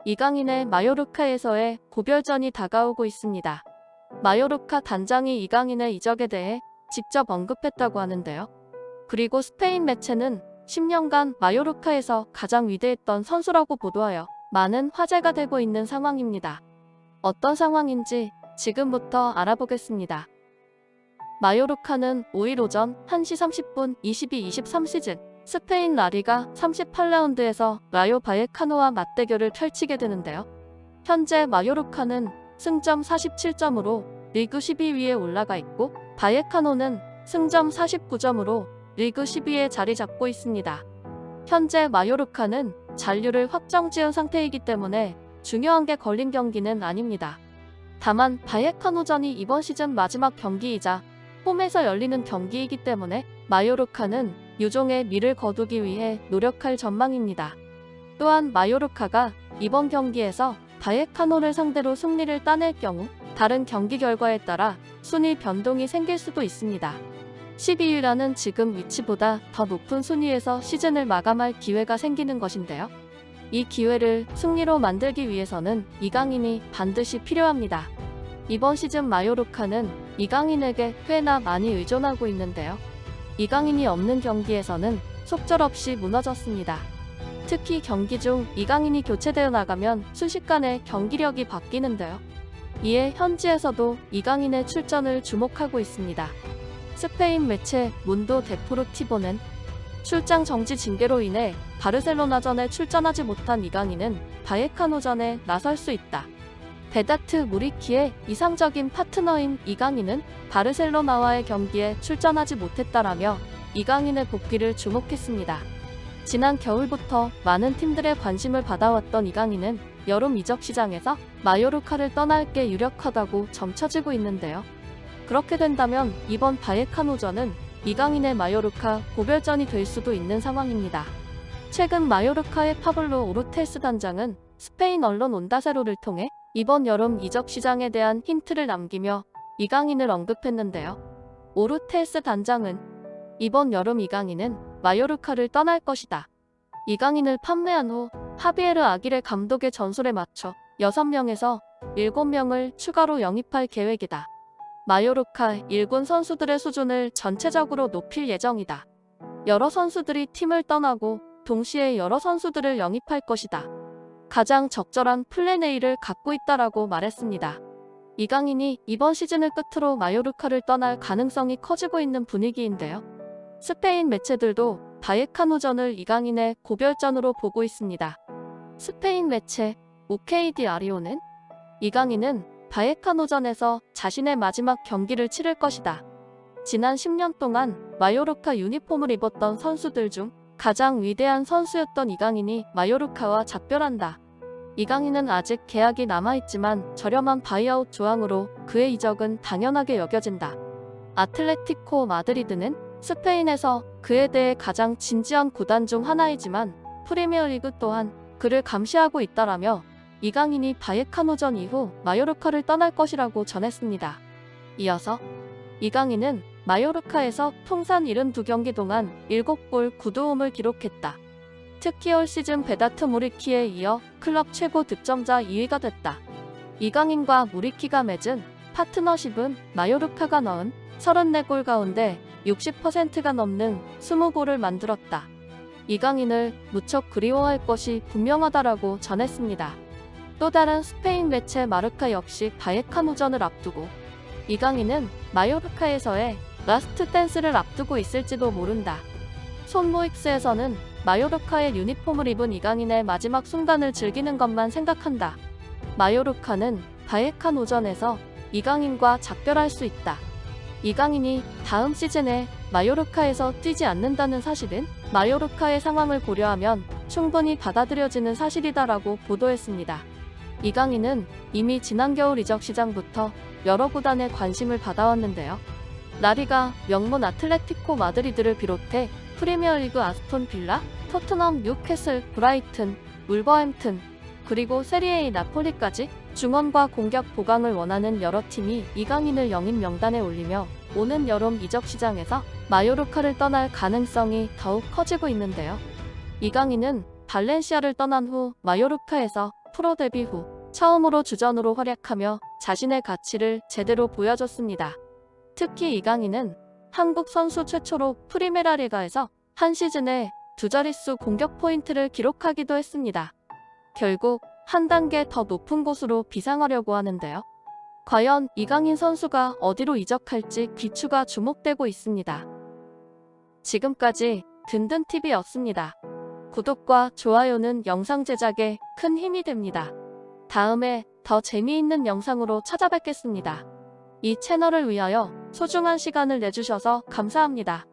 이강인의 마요르카에서의 고별전이 다가오고 있습니다. 마요르카 단장이 이강인의 이적에 대해 직접 언급했다고 하는데요. 그리고 스페인 매체는 10년간 마요르카에서 가장 위대했던 선수라고 보도하여 많은 화제가 되고 있는 상황입니다. 어떤 상황인지 지금부터 알아보겠습니다. 마요르카는 5일 오전 1시 30분 22-23 시즌 스페인 라리가 38라운드에서 라요 바예카노와 맞대결을 펼치게 되는데요. 현재 마요르카는 승점 47점으로 리그 12위에 올라가 있고 바예카노는 승점 49점으로 리그 12위에 자리 잡고 있습니다. 현재 마요르카는 잔류를 확정 지은 상태이기 때문에 중요한 게 걸린 경기는 아닙니다. 다만 바예카노전이 이번 시즌 마지막 경기이자 홈에서 열리는 경기이기 때문에 마요르카는 유종의 미를 거두기 위해 노력할 전망입니다. 또한 마요르카가 이번 경기에서 바예카노를 상대로 승리를 따낼 경우 다른 경기 결과에 따라 순위 변동이 생길 수도 있습니다. 12위라는 지금 위치보다 더 높은 순위에서 시즌을 마감할 기회가 생기는 것인데요. 이 기회를 승리로 만들기 위해서는 이강인이 반드시 필요합니다. 이번 시즌 마요르카는 이강인에게 꽤나 많이 의존하고 있는데요. 이강인이 없는 경기에서는 속절없이 무너졌습니다. 특히 경기 중 이강인이 교체되어 나가면 순식간에 경기력이 바뀌는데요. 이에 현지에서도 이강인의 출전을 주목하고 있습니다. 스페인 매체 문도 데포르티보는 출장 정지 징계로 인해 바르셀로나전에 출전하지 못한 이강인은 바예카노전에 나설 수 있다. 베다트 무리키의 이상적인 파트너인 이강인은 바르셀로나와의 경기에 출전하지 못했다라며 이강인의 복귀를 주목했습니다. 지난 겨울부터 많은 팀들의 관심을 받아왔던 이강인은 여름 이적 시장에서 마요르카를 떠날 게 유력하다고 점쳐지고 있는데요. 그렇게 된다면 이번 바예카노전은 이강인의 마요르카 고별전이 될 수도 있는 상황입니다. 최근 마요르카의 파블로 오르테스 단장은 스페인 언론 온다세로를 통해 이번 여름 이적 시장에 대한 힌트를 남기며 이강인을 언급했는데요. 오르테스 단장은 이번 여름 이강인은 마요르카를 떠날 것이다. 이강인을 판매한 후 하비에르 아기레 감독의 전술에 맞춰 6명에서 7명을 추가로 영입할 계획이다. 마요르카 1군 선수들의 수준을 전체적으로 높일 예정이다. 여러 선수들이 팀을 떠나고 동시에 여러 선수들을 영입할 것이다. 가장 적절한 플랜 A를 갖고 있다라고 말했습니다. 이강인이 이번 시즌을 끝으로 마요르카를 떠날 가능성이 커지고 있는 분위기인데요. 스페인 매체들도 바예카노전을 이강인의 고별전으로 보고 있습니다. 스페인 매체 오케이디 아리오는 이강인은 바예카노전에서 자신의 마지막 경기를 치를 것이다. 지난 10년 동안 마요르카 유니폼을 입었던 선수들 중 가장 위대한 선수였던 이강인이 마요르카와 작별한다. 이강인은 아직 계약이 남아있지만 저렴한 바이아웃 조항으로 그의 이적은 당연하게 여겨진다. 아틀레티코 마드리드는 스페인에서 그에 대해 가장 진지한 구단 중 하나이지만 프리미어리그 또한 그를 감시하고 있다라며 이강인이 바예카노전 이후 마요르카를 떠날 것이라고 전했습니다. 이어서 이강인은 마요르카에서 통산 72경기 동안 7골 9도움을 기록했다. 특히 올 시즌 베다트 무리키에 이어 클럽 최고 득점자 2위가 됐다. 이강인과 무리키가 맺은 파트너십은 마요르카가 넣은 34골 가운데 60%가 넘는 20골을 만들었다. 이강인을 무척 그리워할 것이 분명하다라고 전했습니다. 또 다른 스페인 매체 마르카 역시 바예카노전을 앞두고 이강인은 마요르카에서의 라스트 댄스를 앞두고 있을지도 모른다. 손모익스에서는 마요르카의 유니폼을 입은 이강인의 마지막 순간을 즐기는 것만 생각한다. 마요르카는 바예카노전에서 이강인과 작별할 수 있다. 이강인이 다음 시즌에 마요르카에서 뛰지 않는다는 사실은 마요르카의 상황을 고려하면 충분히 받아들여지는 사실이다라고 보도했습니다. 이강인은 이미 지난 겨울 이적 시장부터 여러 구단의 관심을 받아왔는데요. 라리가 명문 아틀레티코 마드리드를 비롯해 프리미어리그 아스톤 빌라, 토트넘, 뉴캐슬, 브라이튼, 울버햄튼, 그리고 세리에A 나폴리까지 중원과 공격 보강을 원하는 여러 팀이 이강인을 영입 명단에 올리며 오는 여름 이적 시장에서 마요르카를 떠날 가능성이 더욱 커지고 있는데요. 이강인은 발렌시아를 떠난 후 마요르카에서 프로 데뷔 후 처음으로 주전으로 활약하며 자신의 가치를 제대로 보여줬습니다. 특히 이강인은 한국 선수 최초로 프리메라 리가에서 한 시즌에 두 자릿수 공격 포인트를 기록하기도 했습니다. 결국 한 단계 더 높은 곳으로 비상하려고 하는데요. 과연 이강인 선수가 어디로 이적할지 귀추가 주목되고 있습니다. 지금까지 든든TV였습니다. 구독과 좋아요는 영상 제작에 큰 힘이 됩니다. 다음에 더 재미있는 영상으로 찾아뵙겠습니다. 이 채널을 위하여 소중한 시간을 내주셔서 감사합니다.